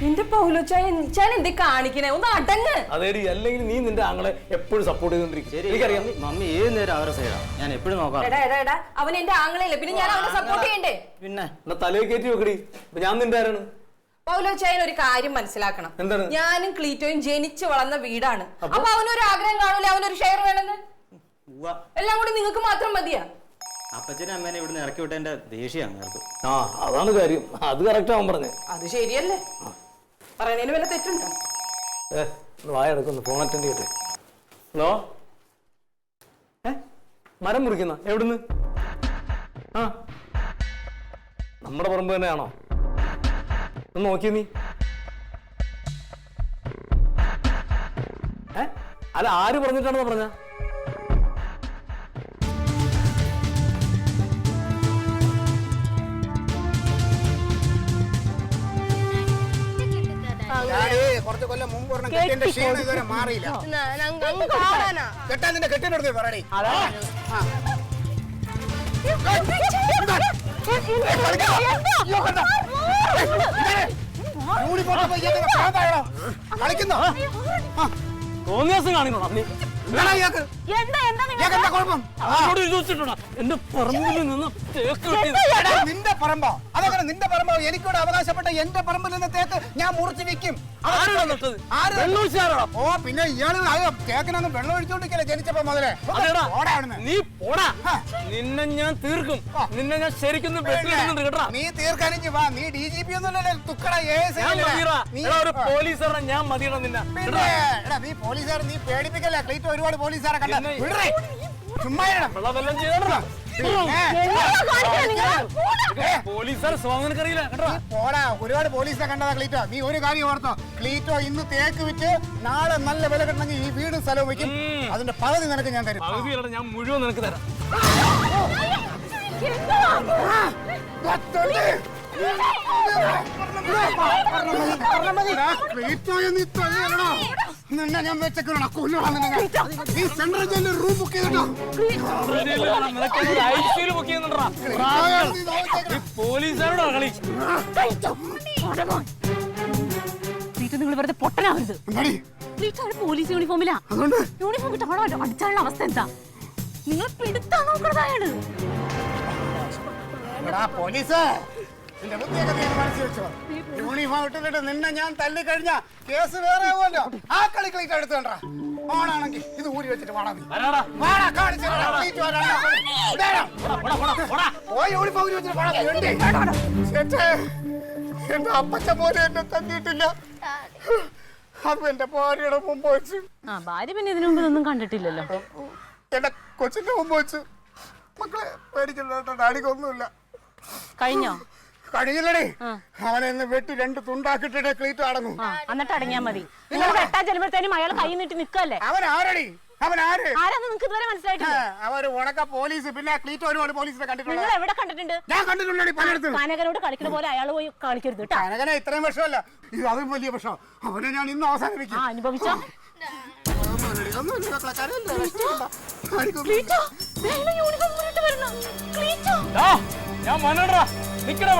എന്റെ പൗലോച്ചാൻ എന്തേ കാണിക്കണേ? ഒന്ന് അടങ്ങ്. അതേടി, അല്ലെങ്കിൽ നീ നിന്റെ ആങ്ങളെ എപ്പോഴും സപ്പോർട്ട് ചെയ്തോണ്ടിരിക്കും. എനിക്കറിയാം മമ്മി ഏത് നേരം അവരുടെ സൈഡാ, ഞാൻ എപ്പോഴും നോക്കാം. അവൻ എന്റെ ആങ്ങളെയല്ലേ, പിന്നെ ഞാൻ അവനെ സപ്പോർട്ട് ചെയ്യണ്ടേ? പിന്നെ തലയിൽ കയറ്റി വെക്കടി. ഞാൻ നിന്റെ ആരാണ്? പൗലോച്ചായൻ ഒരു കാര്യം മനസ്സിലാക്കണം. എന്താണ്? ഞാനും ക്ലീറ്റോയും ജനിച്ചു വളർന്ന വീടാണ്. അപ്പൊ അവനൊരു ആഗ്രഹം കാണൂലേ, അവനൊരു ഷെയർ വേണമെന്ന്? എല്ലാം കൂടി നിങ്ങൾക്ക് മാത്രം മതിയാ? അപ്പച്ചനെ അമ്മേനെ ഇവിടുന്ന് ഇറക്കി വിട്ടതിന്റെ ദേഷ്യം. ആ, അതാണ് കാര്യം. അത് കറക്റ്റ് ആവാൻ പറഞ്ഞേ. അത് ശരിയല്ലേ? പറയണേന് വല്ല തെറ്റുണ്ടോ? വായ എടുക്കുന്നു. ഫോൺ അറ്റൻഡ് ചെയ്യട്ടെ. ഹലോ, മരം മുറിക്കുന്ന എവിടുന്ന്? ആ, നമ്മുടെ പറമ്പ് തന്നെയാണോ? ഒന്ന് നോക്കി നീ. അല്ല, ആര് പറഞ്ഞിട്ടാണെന്ന് പറഞ്ഞ? കുറച്ച് കൊല്ലം മുമ്പ് ക്ഷീണം ഇതുവരെ മാറിയില്ല. കെട്ടാൻ നിന്റെ കെട്ടിനെടുത്ത് പറയണേ. കളിക്കുന്നോ? തോന്നിയാസം കാണിക്കണോ നീ? എന്റെ പറമ്പിൽ നിന്ന് നിന്റെ പറമ്പോ? അതങ്ങനെ നിന്റെ പറമ്പോ? എനിക്കൂടെ അവകാശപ്പെട്ട എന്റെ പറമ്പിൽ നിന്ന് തേക്ക് ഞാൻ മുറിച്ച് വെക്കും. ഓ, പിന്നെ ഇയാള് തേക്കിനൊന്നും വെള്ളം ഒഴിച്ചോണ്ടിരിക്കല്ലേ ജനിച്ചപ്പോ മുതലേ? നീ പോടാ, നിന്നെ ഞാൻ തീർക്കും. നിന്നെ ഞാൻ ശരിക്കും നീ തീർക്കാനിച്ച് വാ. നീ DGP ഒന്നുമല്ലല്ലോ, തുക്കട ഒരു പോലീസുകാരൻ ഞാൻ മതിയണം നിന്നെ. നീ പോലീസുകാർ, നീ പേടിപ്പിക്കല്ലേ? ക്ലീറ്റ് ഒരുപാട് പോലീസുകാരെ കണ്ട ചുമ്മാ പോലീസുകാർ സ്വാതന്ത്ര്യ പോടാ. ഒരുപാട് പോലീസിനെ കണ്ടതാ ക്ലീറ്റോ. നീ ഒരു കാര്യം ഓർത്തോ, ക്ലീറ്റോ ഇന്ന് തേക്ക് വിറ്റ് നാളെ നല്ല വില കിട്ടണമെങ്കിൽ ഈ വീടും സ്ഥലവും വെക്കും. അതിന്റെ പകുതി നിനക്ക് ഞാൻ തരും. പകുതിയല്ല, ഞാൻ മുഴുവൻ നിനക്ക് തരാം. നിന്നെ ഞാൻ വെച്ചേക്കണോ കൊല്ലണം. നീ സെൻട്രൽ ജയിലിൽ റൂം ബുക്ക് ചെയ്തിട്ടോ? പോലീസുകാരോടാ കളി. നിങ്ങൾ വെറുതെ പൊട്ടനാവരുത്. പോലീസ് യൂണിഫോമിലാ. യൂണിഫോം ഇട്ടാണോ അടിച്ചാലുള്ള അവസ്ഥ എന്താ? നിങ്ങൾ പിടുത്താൻ നോക്കണതാണ്. പോലീസ് യൂണിഫോം ഇട്ടിട്ട് നിന്നെ ഞാൻ തല്ലിക്കഴിഞ്ഞ കേസ് വേറെ ആവുമല്ലോ. ആ കളി ക്ലീറ്റ് എടുത്തോണ്ടാ. ഓണാണെങ്കിൽ ഇത് ഊരി വെച്ചിട്ട് എന്റെ അപ്പച്ച പോലെ എന്നെ തന്നിട്ടില്ല. അത് എന്റെ ഭാര്യയുടെ മുമ്പ് വെച്ച്. ഭാര്യ പിന്നെ ഇതിനു മുമ്പ് ഒന്നും കണ്ടിട്ടില്ലല്ലോ. എന്റെ കൊച്ചിന്റെ മുമ്പ് വെച്ച്. മക്കളെ പേടിക്കണ്ട, ഡാഡിക്കൊന്നുമില്ല. കഴിഞ്ഞോ? കഴിഞ്ഞില്ലടേ. അവനെ ഇന്ന് വെട്ടി 2 തുണ്ടാക്കിട്ടേ ക്ലീറ്റ് അടങ്ങും. എന്നിട്ട് അടങ്ങിയാ മതി. നിങ്ങൾ വെട്ടാൻ ചെല്ലുമ്പോഴത്തേനും അയാൾ കൈ നീട്ടി നിൽക്കല്ലേ? അവൻ ആരടി? അവൻ ആര്? ആരാന്ന് നിങ്ങൾക്ക് ഇതുവരെ മനസ്സിലായിട്ടില്ല? അവര് ഉണക്ക പോലീസ്. പിന്നെ ക്ലീറ്റ് ഒരുപാട് പോലീസിനെ കണ്ടിട്ടുണ്ട്. നിങ്ങൾ എവിടെ കണ്ടിട്ടുണ്ട്? ഞാൻ കണ്ടിട്ടുണ്ടടി പലയിടത്തും. കാനകനോട് കളിക്കുന്ന പോലെ അയാൾ പോയി കളിക്കരുത് കേട്ടോ. കാനകനെ ഇത്രയും വർഷമല്ല, ഇത് അതും വലിയ വർഷം. അവനെ ഞാൻ ഇന്ന് അവസാനിപ്പിക്കും. അനുഭവിച്ചോ? ഞാൻ മനോടാ നിക്കടാ.